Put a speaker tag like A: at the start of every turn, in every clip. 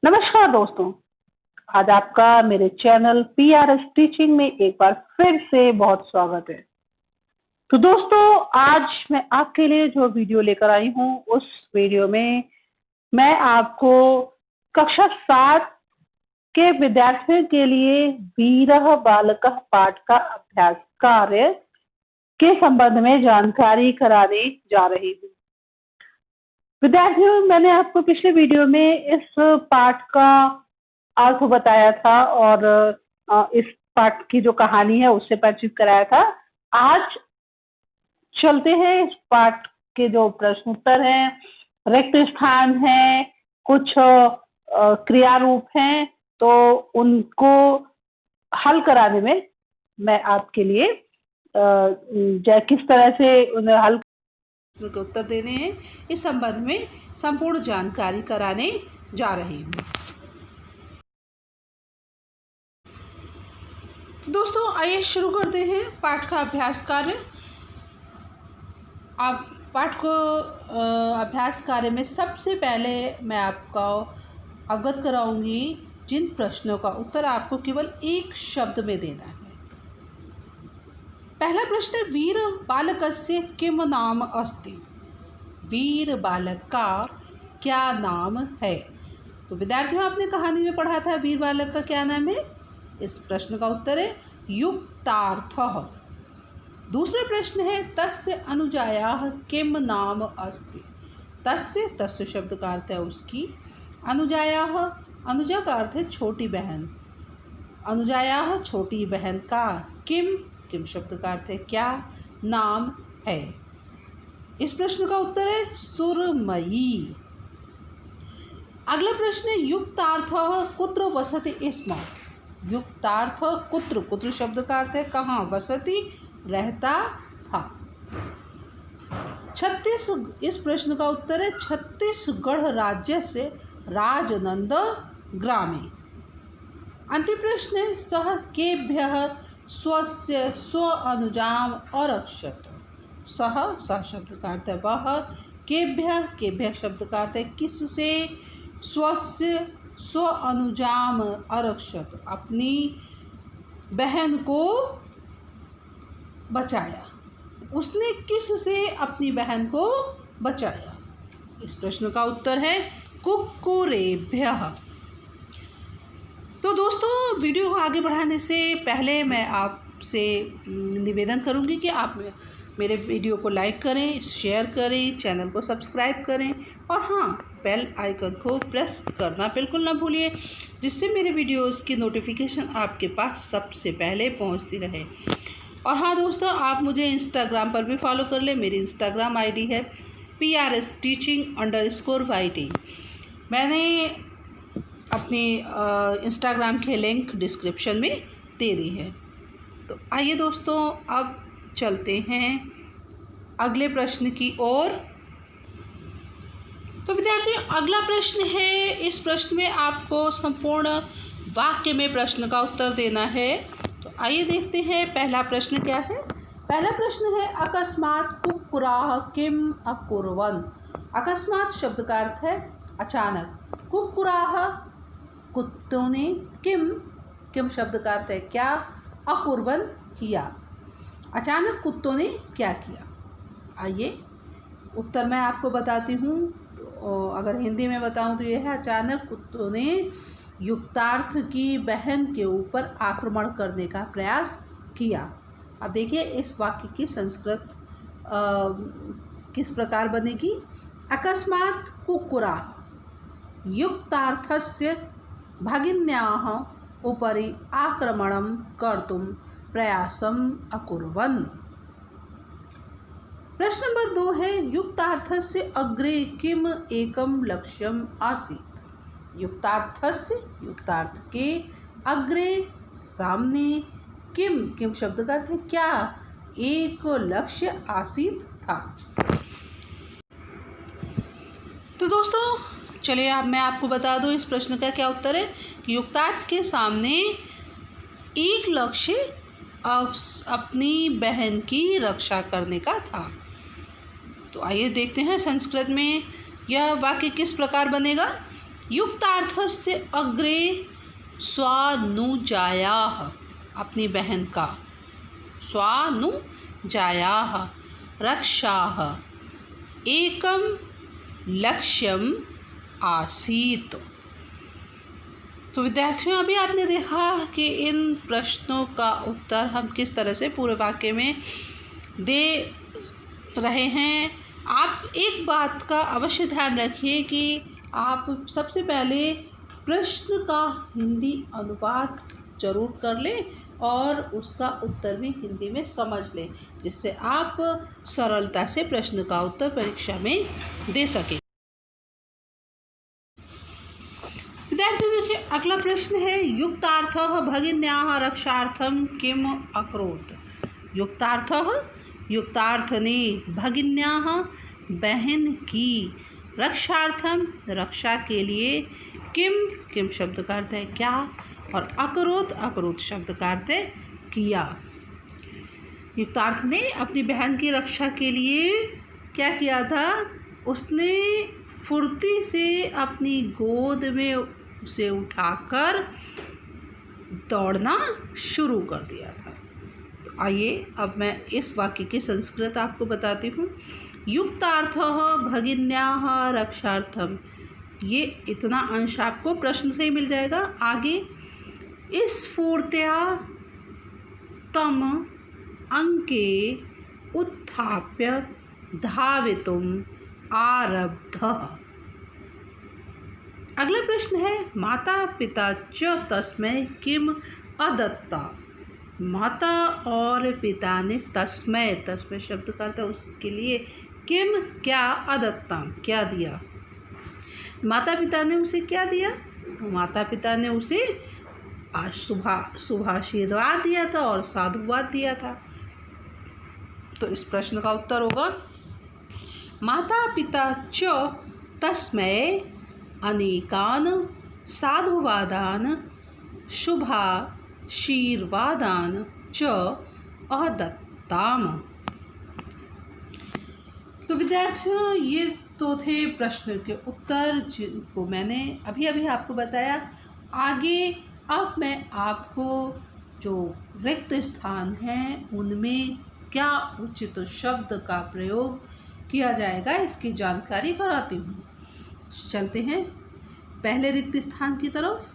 A: नमस्कार दोस्तों, आज आपका मेरे चैनल पीआरएस टीचिंग में एक बार फिर से बहुत स्वागत है। तो दोस्तों, आज मैं आपके लिए जो वीडियो लेकर आई हूँ, उस वीडियो में मैं आपको कक्षा 7 के विद्यार्थियों के लिए वीरः बालकः पाठ का अभ्यास कार्य के संबंध में जानकारी कराने जा रही हूँ। विद्यार्थियों, मैंने आपको पिछले वीडियो में इस पाठ का अर्थ बताया था और इस पाठ की जो कहानी है उससे परिचित कराया था। आज चलते हैं इस पाठ के जो प्रश्न उत्तर हैं, रिक्त स्थान हैं, कुछ क्रिया रूप हैं, तो उनको हल कराने में मैं आपके लिए किस तरह से उन्हें हल
B: के उत्तर देने हैं, इस संबंध में संपूर्ण जानकारी कराने जा रही हूँ। तो दोस्तों, आइए शुरू करते हैं पाठ का अभ्यास कार्य। आप पाठ को अभ्यास कार्य में सबसे पहले मैं आपको अवगत कराऊंगी जिन प्रश्नों का उत्तर आपको केवल एक शब्द में देना है। पहला प्रश्न है, वीर बालकस्य किम नाम अस्ति। वीर बालक का क्या नाम है। तो विद्यार्थियों, आपने कहानी में पढ़ा था वीर बालक का क्या नाम है। इस प्रश्न का उत्तर है युक्तार्थः। दूसरा प्रश्न है, तस्य अनुजायाः किम नाम अस्ति। तस्य शब्द का अर्थ है उसकी, अनुजायाः अनुजा का अर्थ है छोटी बहन, अनुजायाः छोटी बहन का, किम शब्द का अर्थ है क्या, नाम है। इस प्रश्न का उत्तर है सुरमयी। अगला प्रश्न है, युक्तार्थः कुत्र वसति स्म। युक्तार्थ कुत्र शब्द का अर्थ है कहाँ, वसति रहता था। इस प्रश्न का उत्तर है छत्तीसगढ़ राज्य से राजनंद ग्रामे। अंतिम प्रश्न है, सह केभ्यः स्वस्य स्व अनुजाम अरक्षत। सह शब्द का अर्थ है वह, केभ्यः शब्द का अर्थ है किससे, स्वस्य स्व अनुजाम अरक्षत अपनी बहन को बचाया। उसने किससे अपनी बहन को बचाया। इस प्रश्न का उत्तर है कुक्कुरेभ्यः। तो दोस्तों, वीडियो को आगे बढ़ाने से पहले मैं आपसे निवेदन करूंगी कि आप मेरे वीडियो को लाइक करें, शेयर करें, चैनल को सब्सक्राइब करें और हाँ, बेल आइकन को प्रेस करना बिल्कुल ना भूलिए, जिससे मेरे वीडियोस की नोटिफिकेशन आपके पास सबसे पहले पहुंचती रहे। और हाँ दोस्तों, आप मुझे इंस्टाग्राम पर भी फॉलो कर लें। मेरी इंस्टाग्राम आईडी है PRS teaching_YT। मैंने अपनी इंस्टाग्राम के लिंक डिस्क्रिप्शन में दे दी है। तो आइए दोस्तों, अब चलते हैं अगले प्रश्न की ओर। तो विद्यार्थियों, अगला प्रश्न है, इस प्रश्न में आपको संपूर्ण वाक्य में प्रश्न का उत्तर देना है। तो आइए देखते हैं पहला प्रश्न क्या है। पहला प्रश्न है, अकस्मात कुक्कुराः किम अकुर्वन्। अकस्मात शब्द का अर्थ है अचानक, कुक्कुराः कुत्तों ने, किम शब्द का अर्थ है क्या, अकुर्वन् किया, अचानक कुत्तों ने क्या किया। आइए उत्तर मैं आपको बताती हूँ। तो अगर हिंदी में बताऊँ तो यह है, अचानक कुत्तों ने युक्तार्थ की बहन के ऊपर आक्रमण करने का प्रयास किया। अब देखिए इस वाक्य की संस्कृत किस प्रकार बनेगी। अकस्मात् कुक्कुराः युक्तार्थस्य भगिन्याः उपरि आक्रमणं कर्तुं प्रयासम् अकुर्वन्। प्रश्न नंबर 2 है, युक्तार्थस्य अग्रे किम एकं लक्ष्यम् आसीत्। युक्तार्थ के अग्रे सामने, किम शब्द का अर्थ है क्या, एक लक्ष्य आसीत था। तो दोस्तों चलिए, अब मैं आपको बता दूं इस प्रश्न का क्या उत्तर है कि युक्तार्थ के सामने एक लक्ष्य अपनी बहन की रक्षा करने का था। तो आइए देखते हैं संस्कृत में यह वाक्य किस प्रकार बनेगा। युक्तार्थस्य अग्रे स्वानुजायाः, अपनी बहन का स्वानुजायाः रक्षाः एकं लक्ष्यम आसीत्। तो विद्यार्थियों, अभी आपने देखा कि इन प्रश्नों का उत्तर हम किस तरह से पूरे वाक्य में दे रहे हैं। आप एक बात का अवश्य ध्यान रखिए कि आप सबसे पहले प्रश्न का हिंदी अनुवाद जरूर कर लें और उसका उत्तर भी हिंदी में समझ लें, जिससे आप सरलता से प्रश्न का उत्तर परीक्षा में दे सकें। विद्यार्थियों, देखिए अगला प्रश्न है, युक्तार्थः भगिन्याः रक्षार्थं किम अकरोत्। युक्तार्थ ने भगिन्याः बहन की रक्षार्थम रक्षा के लिए किम शब्द का अर्थ है क्या, और अकरोत शब्द का अर्थ है किया। युक्तार्थ ने अपनी बहन की रक्षा के लिए क्या किया था, उसने फुर्ती से अपनी गोद में उसे उठाकर दौड़ना शुरू कर दिया था। तो आइए अब मैं इस वाक्य की संस्कृत आपको बताती हूँ। युक्तार्थः भगिन्याः रक्षार्थम, ये इतना अंश आपको प्रश्न से ही मिल जाएगा। आगे स्फूर्त्या तम अंके उत्थाप्य धावितुम आरब्धः। अगला प्रश्न है, माता पिता च तस्मै किम अदत्ता। माता और पिता ने तस्मै शब्द का था उसके लिए किम क्या अदत्ता क्या दिया। माता पिता ने उसे क्या दिया, माता पिता ने उसे शुभाशीर्वाद दिया था और साधुवाद दिया था। तो इस प्रश्न का उत्तर होगा, माता पिता च तस्मै अनेकान साधुवादान शुभाशीर्वादान च अदत्ताम। तो विद्यार्थियों, ये तो थे प्रश्न के उत्तर जिनको मैंने अभी आपको बताया। आगे अब मैं आपको जो रिक्त स्थान हैं उनमें क्या उचित शब्द का प्रयोग किया जाएगा इसकी जानकारी कराती हूँ। चलते हैं पहले रिक्त स्थान की तरफ।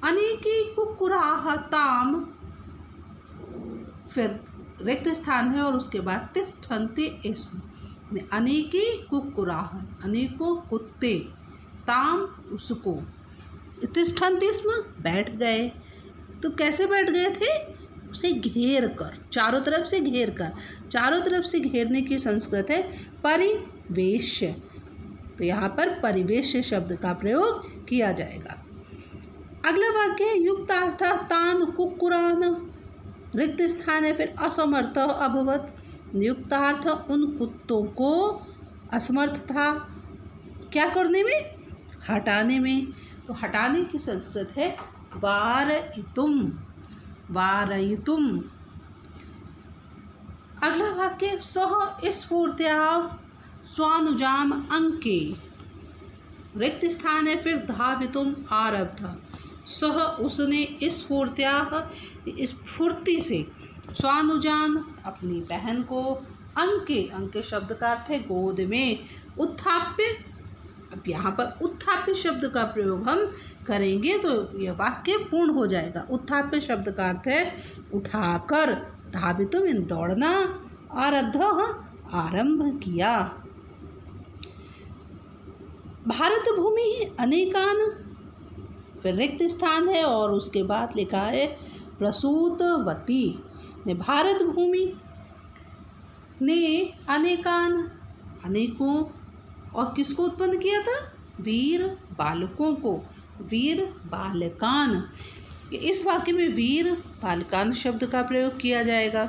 B: अनेकी कुक्कुराः ताम, फिर रिक्त स्थान है और उसके बाद तिष्ठन्ति इसम। अनेकी कुक्कुराः, अनेकों कुत्ते, ताम उसको, तिष्ठन्ति इसम बैठ गए। तो कैसे बैठ गए थे, उसे घेर कर, चारों तरफ से घेर कर। चारों तरफ से घेरने की संस्कृत है परिवेश्य। तो यहाँ पर परिवेश्य शब्द का प्रयोग किया जाएगा। अगला वाक्य है, युक्तार्थ तान कुक्कुरान, रिक्त स्थान है फिर असमर्थ अभवत। युक्तार्थ उन कुत्तों को असमर्थ था क्या करने में, हटाने में। तो हटाने की संस्कृत है वारयितुम। अगला वाक्य, सह स्फूर्त्या स्वानुजाम अंके, रिक्त स्थान है फिर धावितुम आरब्ध। सह उसने स्फूर्ति से, स्वानुजाम अपनी बहन को, अंके शब्द का अर्थ है गोद में, उत्थाप्य। अब यहाँ पर उत्थाप्य शब्द का प्रयोग हम करेंगे तो यह वाक्य पूर्ण हो जाएगा। उत्थाप्य शब्द का अर्थ है उठाकर, धावितुम इन दौड़ना, आरब्ध आरंभ किया। भारत भूमि अनेकान, फिर रिक्त स्थान है और उसके बाद लिखा है प्रसूतवती। भारत भूमि ने अनेकान, अनेकों, और किसको उत्पन्न किया था, वीर बालकों को, वीर बालकान। इस वाक्य में वीर बालकान शब्द का प्रयोग किया जाएगा।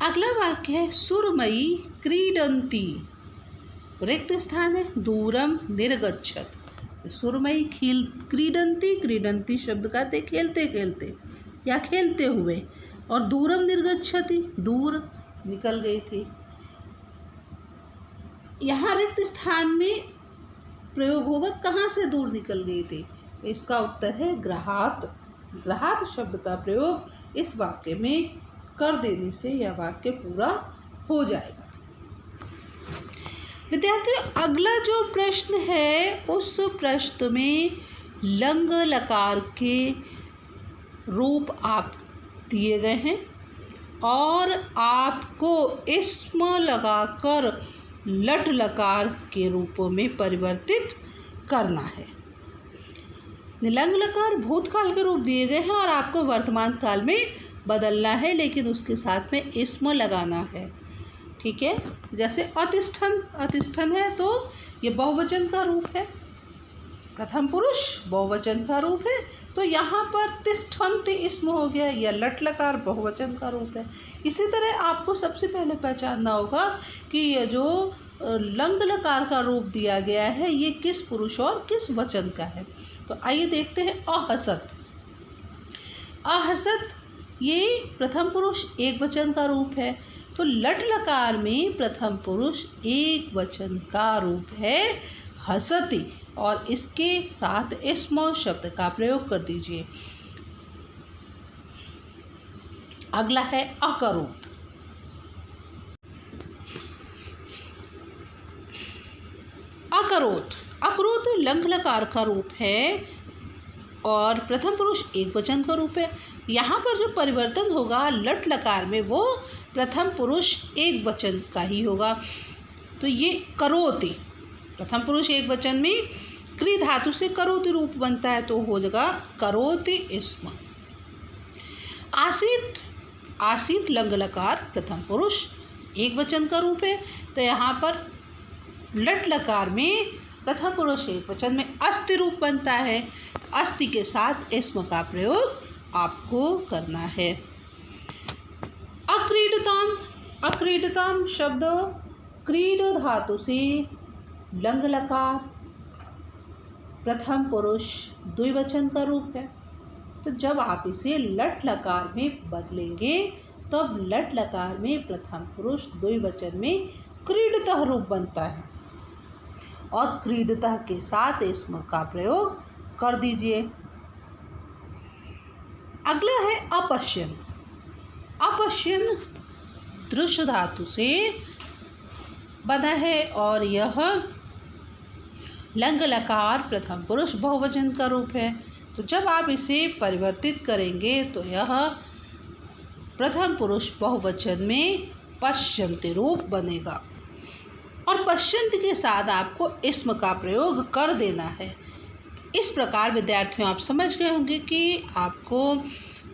B: अगला वाक्य है, सुरमयी क्रीडंती, रिक्त स्थान है दूरम निर्गच्छत। सुरमयी क्रीडंती शब्द का अर्थ खेलते खेलते या खेलते हुए, और दूरम निर्गच्छति दूर निकल गई थी। यहाँ रिक्त स्थान में प्रयोग होगा, कहाँ से दूर निकल गए थे? इसका उत्तर है ग्रहात। ग्रहात शब्द का प्रयोग इस वाक्य में कर देने से यह वाक्य पूरा हो जाएगा। विद्यार्थियों, अगला जो प्रश्न है उस प्रश्न में लंग लकार के रूप आप दिए गए हैं और आपको इस्म लगाकर लट लकार के रूप में परिवर्तित करना है। लंग लकार भूतकाल के रूप दिए गए हैं और आपको वर्तमान काल में बदलना है, लेकिन उसके साथ में इस्म लगाना है। ठीक है, जैसे अतिष्ठन, अतिष्ठन है तो ये बहुवचन का रूप है, प्रथम पुरुष बहुवचन का रूप है, तो यहाँ पर तिष्ठन्ति इस्म हो गया, या लट लकार बहुवचन का रूप है। इसी तरह आपको सबसे पहले पहचानना होगा कि ये जो लंग लकार का रूप दिया गया है ये किस पुरुष और किस वचन का है। तो आइए देखते हैं। अहसत, अहसत ये प्रथम पुरुष एक वचन का रूप है, तो लट लकार में प्रथम पुरुष एक वचन का रूप है हसति, और इसके साथ इस्म शब्द का प्रयोग कर दीजिए। अगला है अकरोत। अकरोत, अकरोत लंग लकार का रूप है और प्रथम पुरुष एक वचन का रूप है। यहाँ पर जो परिवर्तन होगा लट लकार में वो प्रथम पुरुष एक वचन का ही होगा। तो ये करोति, प्रथम पुरुष एक वचन में क्री धातु से करोति रूप बनता है, तो हो जाएगा करोति इस्म। आसीत, आसीत लंग लकार प्रथम पुरुष एक वचन का रूप है, तो यहाँ पर लट लकार में प्रथम पुरुष एक वचन में अस्ति रूप बनता है। अस्ति के साथ इस्म का प्रयोग आपको करना है। अक्रीडताम, अक्रीडताम शब्द क्रीड धातु से लंग लकार प्रथम पुरुष द्विवचन का रूप है, तो जब आप इसे लट लकार में बदलेंगे तब लट लकार में प्रथम पुरुष द्विवचन में क्रीडतः रूप बनता है और क्रीडतः के साथ इस्म का प्रयोग कर दीजिए। अगला है अपश्यन। अपश्यन दृश्य धातु से बना है और यह लंग लकार प्रथम पुरुष बहुवचन का रूप है, तो जब आप इसे परिवर्तित करेंगे तो यह प्रथम पुरुष बहुवचन में पश्यन्ति रूप बनेगा और पश्यन्ति के साथ आपको इस्म का प्रयोग कर देना है। इस प्रकार विद्यार्थियों आप समझ गए होंगे कि आपको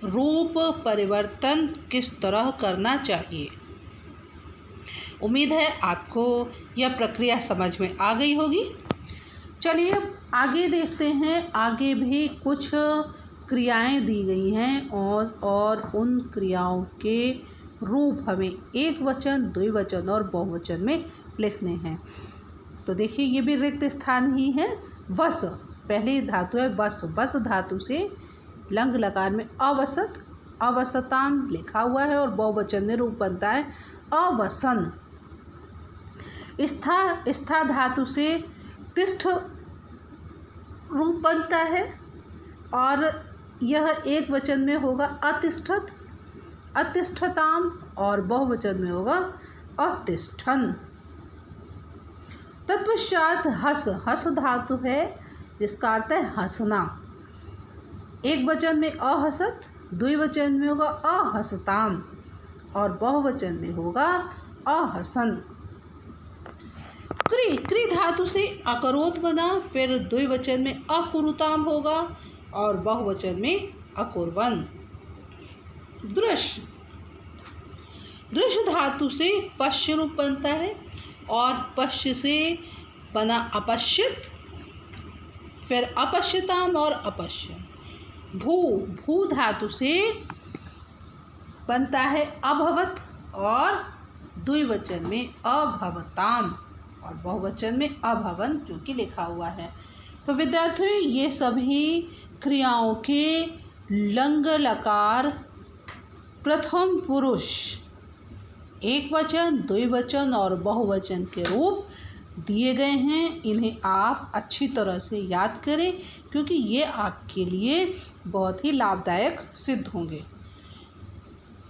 B: रूप परिवर्तन किस तरह करना चाहिए। उम्मीद है आपको यह प्रक्रिया समझ में आ गई होगी। चलिए आगे देखते हैं। आगे भी कुछ क्रियाएं दी गई हैं और उन क्रियाओं के रूप हमें एक वचन, द्विवचन और बहुवचन में लिखने हैं। तो देखिए ये भी रिक्त स्थान ही है। वस, पहली धातु है वस। वस धातु से लंग लकार में अवसत, अवसताम लिखा हुआ है और बहुवचन में रूप बनता है अवसन। स्था, स्था धातु से तिष्ठ रूप बनता है और यह एक वचन में होगा अतिष्ठत, अतिष्ठताम, और बहुवचन में होगा अतिष्ठन। तत्पश्चात हस, हस धातु है जिसका अर्थ है हंसना। एक वचन में अहसत, द्विवचन में होगा अहसताम और बहुवचन में होगा अहसन। क्री, क्री धातु से अकरोत बना, फिर द्विवचन में अकुरुताम होगा और बहुवचन में अकुर्वन। दृश्य, दृश्य धातु से पश्य रूप बनता है और पश्य से बना अपश्यत, फिर अपश्यताम और अपश्यन। भू, भू धातु से बनता है अभवत और द्विवचन में अभवताम और बहुवचन में अभवन, जो कि लिखा हुआ है। तो विद्यार्थियों ये सभी क्रियाओं के लंग लकार प्रथम पुरुष एक वचन, द्विवचन और बहुवचन के रूप दिए गए हैं, इन्हें आप अच्छी तरह से याद करें क्योंकि ये आपके लिए बहुत ही लाभदायक सिद्ध होंगे।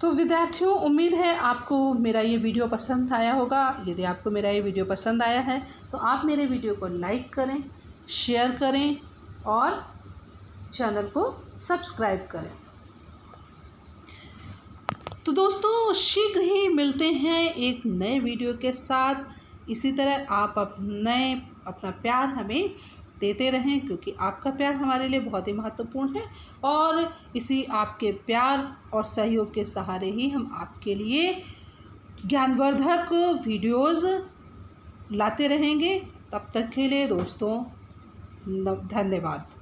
B: तो विद्यार्थियों, उम्मीद है आपको मेरा ये वीडियो पसंद आया होगा। यदि आपको मेरा ये वीडियो पसंद आया है तो आप मेरे वीडियो को लाइक करें, शेयर करें और चैनल को सब्सक्राइब करें। तो दोस्तों, शीघ्र ही मिलते हैं एक नए वीडियो के साथ। इसी तरह आप अपना प्यार हमें देते रहें क्योंकि आपका प्यार हमारे लिए बहुत ही महत्वपूर्ण है और इसी आपके प्यार और सहयोग के सहारे ही हम आपके लिए ज्ञानवर्धक वीडियोज़ लाते रहेंगे। तब तक के लिए दोस्तों धन्यवाद।